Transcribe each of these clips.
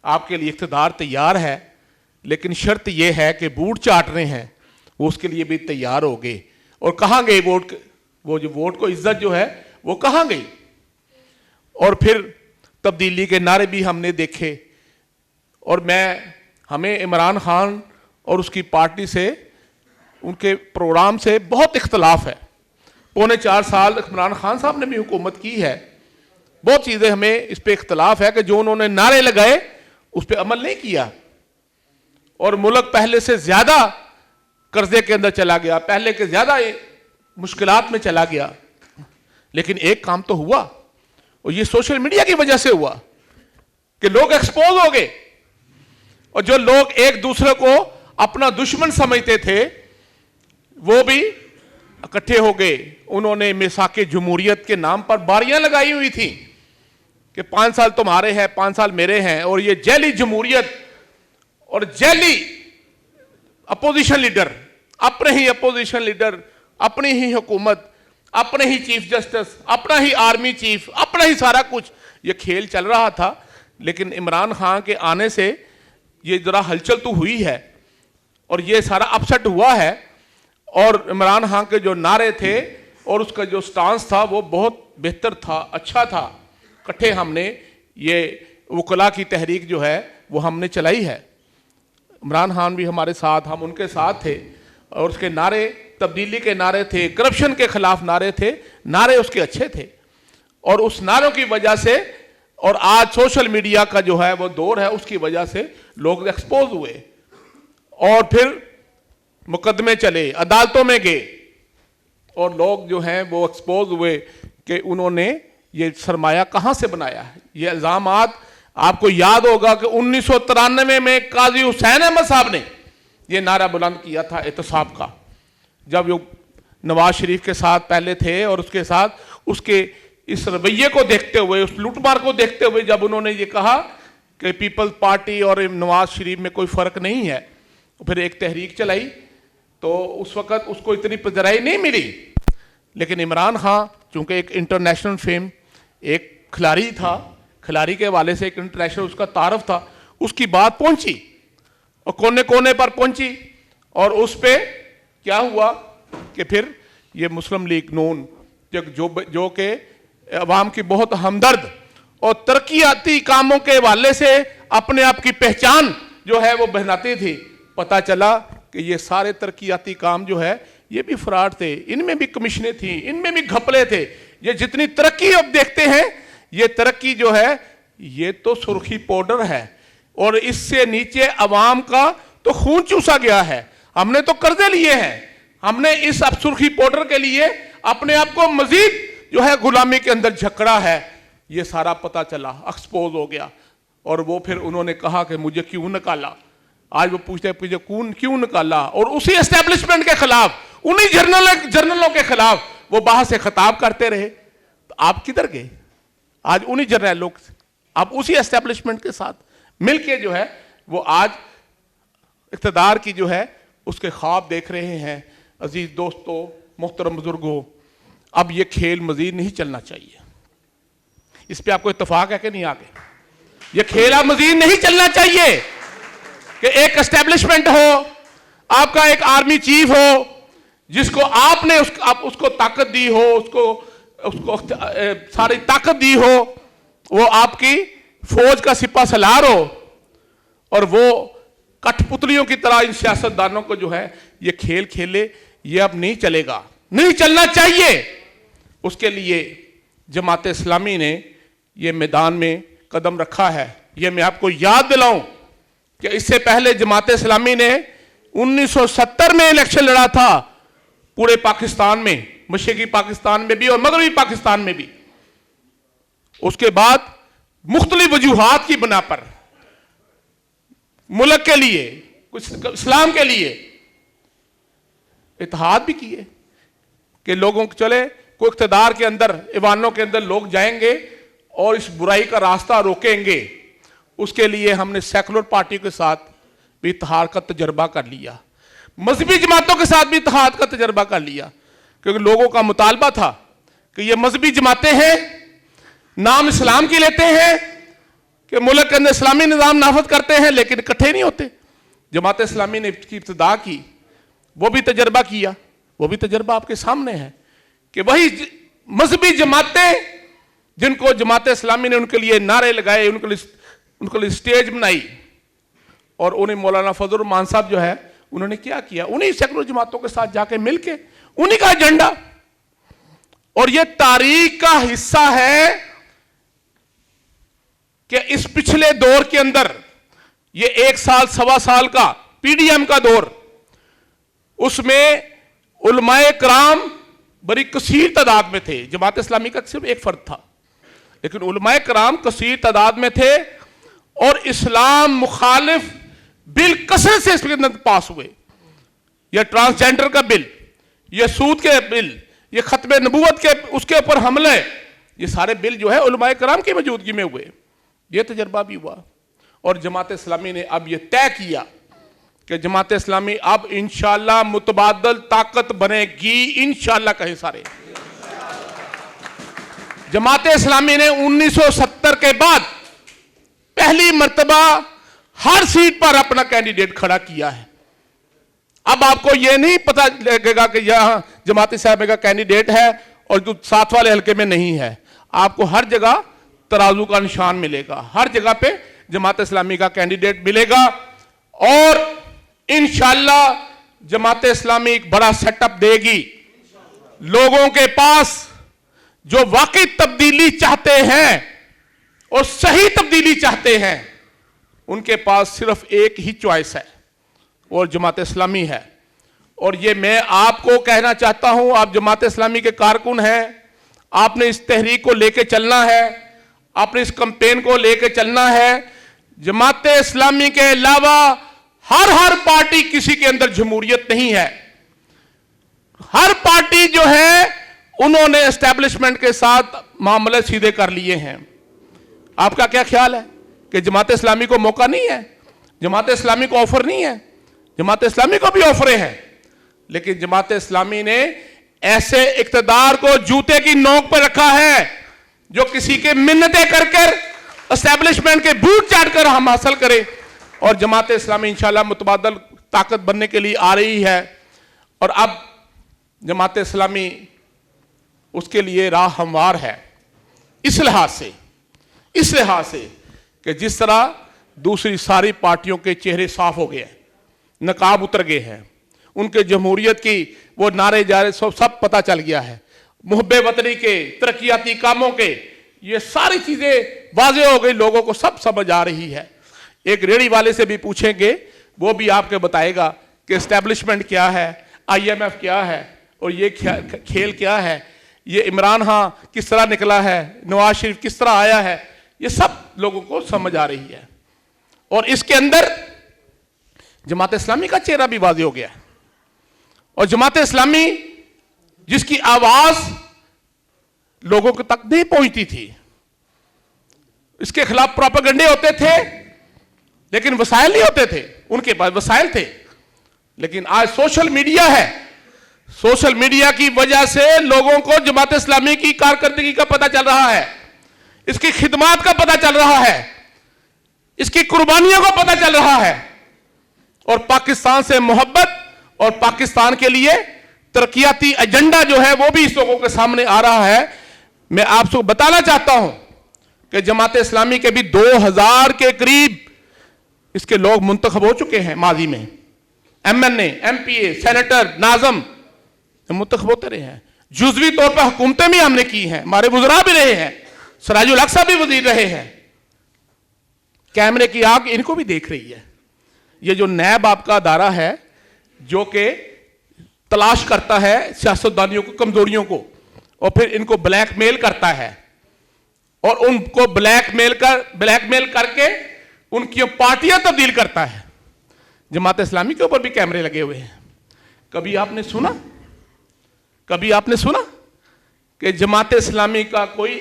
آپ کے لیے اقتدار تیار ہے، لیکن شرط یہ ہے کہ بوٹ چاٹنے ہیں وہ اس کے لیے بھی تیار ہو گئے. اور کہاں گئے ووٹ؟ وہ جو ووٹ کو عزت جو ہے وہ کہاں گئی؟ اور پھر تبدیلی کے نعرے بھی ہم نے دیکھے. اور ہمیں عمران خان اور اس کی پارٹی سے، ان کے پروگرام سے بہت اختلاف ہے. 4.25 سال عمران خان صاحب نے بھی حکومت کی ہے. بہت چیزیں ہمیں اس پہ اختلاف ہے کہ جو انہوں نے نعرے لگائے اس پہ عمل نہیں کیا، اور ملک پہلے سے زیادہ قرضے کے اندر چلا گیا، پہلے کے زیادہ مشکلات میں چلا گیا. لیکن ایک کام تو ہوا، اور یہ سوشل میڈیا کی وجہ سے ہوا کہ لوگ ایکسپوز ہو گئے. اور جو لوگ ایک دوسرے کو اپنا دشمن سمجھتے تھے وہ بھی اکٹھے ہو گئے. انہوں نے میثاق جمہوریت کے نام پر باریاں لگائی ہوئی تھی کہ 5 سال تمہارے ہیں، 5 سال میرے ہیں. اور یہ جعلی جمہوریت اور جعلی اپوزیشن لیڈر، اپنے ہی اپوزیشن لیڈر، اپنی ہی حکومت، اپنے ہی چیف جسٹس، اپنا ہی آرمی چیف، اپنا ہی سارا کچھ، یہ کھیل چل رہا تھا. لیکن عمران خان کے آنے سے یہ ذرا ہلچل تو ہوئی ہے اور یہ سارا اپسٹ ہوا ہے. اور عمران خان کے جو نعرے تھے اور اس کا جو سٹانس تھا وہ بہت بہتر تھا، اچھا تھا. کٹھے ہم نے یہ وکلاء کی تحریک جو ہے وہ ہم نے چلائی ہے. عمران خان بھی ہمارے ساتھ، ہم ان کے ساتھ تھے. اور اس کے نعرے تبدیلی کے نعرے تھے، کرپشن کے خلاف نعرے تھے، نعرے اس کے اچھے تھے. اور اس نعروں کی وجہ سے، اور آج سوشل میڈیا کا جو ہے وہ دور ہے، اس کی وجہ سے لوگ ایکسپوز ہوئے. اور پھر مقدمے چلے، عدالتوں میں گئے، اور لوگ جو ہیں وہ ایکسپوز ہوئے کہ انہوں نے یہ سرمایہ کہاں سے بنایا ہے. یہ الزامات آپ کو یاد ہوگا کہ 1993 میں قاضی حسین احمد صاحب نے یہ نعرہ بلند کیا تھا احتساب کا، جب وہ نواز شریف کے ساتھ پہلے تھے اور اس کے ساتھ اس کے اس رویے کو دیکھتے ہوئے، اس لوٹ مار کو دیکھتے ہوئے، جب انہوں نے یہ کہا کہ پیپلز پارٹی اور نواز شریف میں کوئی فرق نہیں ہے، پھر ایک تحریک چلائی. تو اس وقت اس کو اتنی پذیرائی نہیں ملی. لیکن عمران خان چونکہ ایک انٹرنیشنل فیم، ایک کھلاڑی تھا، کھلاڑی کے حوالے سے ایک انٹرنیشنل اس کا تعارف تھا، اس کی بات پہنچی اور کونے کونے پر پہنچی. اور اس پہ کیا ہوا کہ پھر یہ مسلم لیگ نون جو کہ عوام کی بہت ہمدرد اور ترقیاتی کاموں کے حوالے سے اپنے آپ کی پہچان جو ہے وہ بناتی تھی، پتہ چلا کہ یہ سارے ترقیاتی کام جو ہے یہ بھی فراڈ تھے، ان میں بھی کمیشنیں تھیں، ان میں بھی گھپلے تھے. یہ جتنی ترقی اب دیکھتے ہیں، یہ ترقی جو ہے یہ تو سرخی پاؤڈر ہے، اور اس سے نیچے عوام کا تو خون چوسا گیا ہے. ہم نے تو قرضے لیے ہیں، ہم نے اس اب سرخی پاؤڈر کے لیے اپنے آپ کو مزید جو ہے غلامی کے اندر جھکڑا ہے. یہ سارا پتہ چلا، ایکسپوز ہو گیا. اور وہ پھر انہوں نے کہا کہ مجھے کیوں نکالا. آج وہ پوچھتے ہیں کیوں نکالا، اور اسی اسٹیبلشمنٹ کے خلاف، انہی جرنلوں کے خلاف وہ باہر سے خطاب کرتے رہے. تو آپ کدھر گئے؟ آج انہی جرنلوں آپ اسی اسٹیبلشمنٹ کے ساتھ مل کے جو ہے وہ آج اقتدار کی جو ہے اس کے خواب دیکھ رہے ہیں. عزیز دوستو، محترم بزرگوں، اب یہ کھیل مزید نہیں چلنا چاہیے. اس پہ آپ کو اتفاق ہے کہ نہیں؟ آگے یہ کھیل اب مزید نہیں چلنا چاہیے کہ ایک اسٹیبلشمنٹ ہو، آپ کا ایک آرمی چیف ہو جس کو آپ نے اس کو طاقت دی ہو، اس کو ساری طاقت دی ہو، وہ آپ کی فوج کا سپہ سالار ہو، اور وہ کٹ پتلیوں کی طرح ان سیاستدانوں کو جو ہے یہ کھیل کھیلے. یہ اب نہیں چلے گا، نہیں چلنا چاہیے. اس کے لیے جماعت اسلامی نے یہ میدان میں قدم رکھا ہے. یہ میں آپ کو یاد دلاؤں کہ اس سے پہلے جماعت اسلامی نے 1970 میں الیکشن لڑا تھا پورے پاکستان میں، مشرقی پاکستان میں بھی اور مغربی پاکستان میں بھی. اس کے بعد مختلف وجوہات کی بنا پر ملک کے لیے، اسلام کے لیے اتحاد بھی کیے کہ لوگوں کو چلے کوئی اقتدار کے اندر، ایوانوں کے اندر لوگ جائیں گے اور اس برائی کا راستہ روکیں گے. اس کے لیے ہم نے سیکولر پارٹی کے ساتھ بھی اتحاد کا تجربہ کر لیا، مذہبی جماعتوں کے ساتھ بھی اتحاد کا تجربہ کر لیا، کیونکہ لوگوں کا مطالبہ تھا کہ یہ مذہبی جماعتیں ہیں، نام اسلام کی لیتے ہیں، کہ ملک کے اندر اسلامی نظام نافذ کرتے ہیں لیکن اکٹھے نہیں ہوتے. جماعت اسلامی نے کی ابتدا کی, وہ بھی تجربہ کیا, وہ بھی تجربہ آپ کے سامنے ہے کہ وہی مذہبی جماعتیں جن کو جماعت اسلامی نے ان کے لیے نعرے لگائے, ان کے لیے سٹیج بنائی, اور انہیں مولانا فضل الرحمان صاحب جو ہے انہوں نے کیا کیا, انہیں سیکولر جماعتوں کے ساتھ جا کے مل کے انہیں کا ایجنڈا. اور یہ تاریخ کا حصہ ہے کہ اس پچھلے دور کے اندر, یہ 1 سال سوا سال کا پی ڈی ایم کا دور, اس میں علماء کرام بڑی کثیر تعداد میں تھے. جماعت اسلامی کا صرف ایک فرد تھا, لیکن علماء کرام کثیر تعداد میں تھے, اور اسلام مخالف بل کثرت سے اس کے اندر پاس ہوئے. یہ ٹرانسجینڈر کا بل, یہ سود کے بل, یہ ختم نبوت کے اس کے اوپر حملے, یہ سارے بل جو ہے علماء کرام کی موجودگی میں ہوئے. یہ تجربہ بھی ہوا, اور جماعت اسلامی نے اب یہ طے کیا کہ جماعت اسلامی اب انشاءاللہ متبادل طاقت بنے گی, انشاءاللہ کہیں سارے. جماعت اسلامی نے 1970 کے بعد پہلی مرتبہ ہر سیٹ پر اپنا کینڈیڈیٹ کھڑا کیا ہے. اب آپ کو یہ نہیں پتا لگے گا کہ یہاں جماعت اسلامی کا کینڈیڈیٹ ہے اور جو ساتھ والے حلقے میں نہیں ہے. آپ کو ہر جگہ ترازو کا نشان ملے گا, ہر جگہ پہ جماعت اسلامی کا کینڈیڈیٹ ملے گا, اور انشاءاللہ جماعت اسلامی ایک بڑا سیٹ اپ دے گی. لوگوں کے پاس جو واقعی تبدیلی چاہتے ہیں اور صحیح تبدیلی چاہتے ہیں, ان کے پاس صرف ایک ہی چوائس ہے, اور جماعت اسلامی ہے. اور یہ میں آپ کو کہنا چاہتا ہوں, آپ جماعت اسلامی کے کارکن ہیں, آپ نے اس تحریک کو لے کے چلنا ہے, آپ نے اس کمپین کو لے کے چلنا ہے. جماعت اسلامی کے علاوہ ہر پارٹی کسی کے اندر جمہوریت نہیں ہے. ہر پارٹی جو ہے انہوں نے اسٹیبلشمنٹ کے ساتھ معاملے سیدھے کر لیے ہیں. آپ کا کیا خیال ہے کہ جماعت اسلامی کو موقع نہیں ہے؟ جماعت اسلامی کو آفر نہیں ہے؟ جماعت اسلامی کو بھی آفریں ہیں, لیکن جماعت اسلامی نے ایسے اقتدار کو جوتے کی نوک پر رکھا ہے جو کسی کے منتیں کر اسٹیبلشمنٹ کے بوٹ چاٹ کر ہم حاصل کرے. اور جماعت اسلامی انشاءاللہ متبادل طاقت بننے کے لیے آ رہی ہے, اور اب جماعت اسلامی اس کے لیے راہ ہموار ہے. اس لحاظ سے کہ جس طرح دوسری ساری پارٹیوں کے چہرے صاف ہو گئے ہیں, نقاب اتر گئے ہیں, ان کے جمہوریت کی وہ نعرے جارے سب پتہ چل گیا ہے, محب وطنی کے, ترقیاتی کاموں کے, یہ ساری چیزیں واضح ہو گئی, لوگوں کو سب سمجھ آ رہی ہے. ایک ریڑھی والے سے بھی پوچھیں گے, وہ بھی آپ کے بتائے گا کہ اسٹیبلشمنٹ کیا ہے, IMF کیا ہے, اور یہ کھیل کیا ہے, یہ عمران خان کس طرح نکلا ہے, نواز شریف کس طرح آیا ہے, یہ سب لوگوں کو سمجھ آ رہی ہے. اور اس کے اندر جماعت اسلامی کا چہرہ بھی واضح ہو گیا ہے, اور جماعت اسلامی جس کی آواز لوگوں کے تک نہیں پہنچتی تھی, اس کے خلاف پروپیگنڈے ہوتے تھے لیکن وسائل نہیں ہوتے تھے. ان کے پاس وسائل تھے, لیکن آج سوشل میڈیا ہے. سوشل میڈیا کی وجہ سے لوگوں کو جماعت اسلامی کی کارکردگی کا پتہ چل رہا ہے, اس کی خدمات کا پتہ چل رہا ہے, اس کی قربانیوں کا پتہ چل رہا ہے, اور پاکستان سے محبت اور پاکستان کے لیے ترقیاتی ایجنڈا جو ہے وہ بھی اس لوگوں کے سامنے آ رہا ہے. میں آپ کو بتانا چاہتا ہوں کہ جماعت اسلامی کے بھی 2000 کے قریب اس کے لوگ منتخب ہو چکے ہیں ماضی میں, MNA, MPA, سینیٹر, ناظم منتخب ہوتے رہے ہیں. جزوی طور پر حکومتیں بھی ہم نے کی ہیں, ہمارے وزراء بھی رہے ہیں, سراج الحق صاحب بھی وزیر رہے ہیں. کیمرے کی آنکھ ان کو بھی دیکھ رہی ہے. یہ جو نیب آپ کا ادارہ ہے جو کہ تلاش کرتا ہے سیاستدانیوں کو, کمزوریوں کو, اور پھر ان کو بلیک میل کرتا ہے, اور ان کو بلیک میل کر کے ان کی پارٹیاں تبدیل کرتا ہے. جماعت اسلامی کے اوپر بھی کیمرے لگے ہوئے ہیں. کبھی آپ نے سنا کہ جماعت اسلامی کا کوئی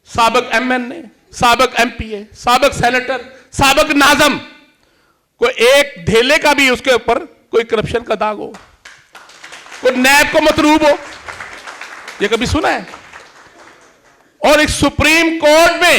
سابق MNA, سابق MPA, سابق سینیٹر, سابق ناظم, کوئی ایک دھیلے کا بھی اس کے اوپر کوئی کرپشن کا داغ ہو, کوئی نیب کو مطلوب ہو؟ یہ کبھی سنا ہے؟ اور ایک سپریم کورٹ میں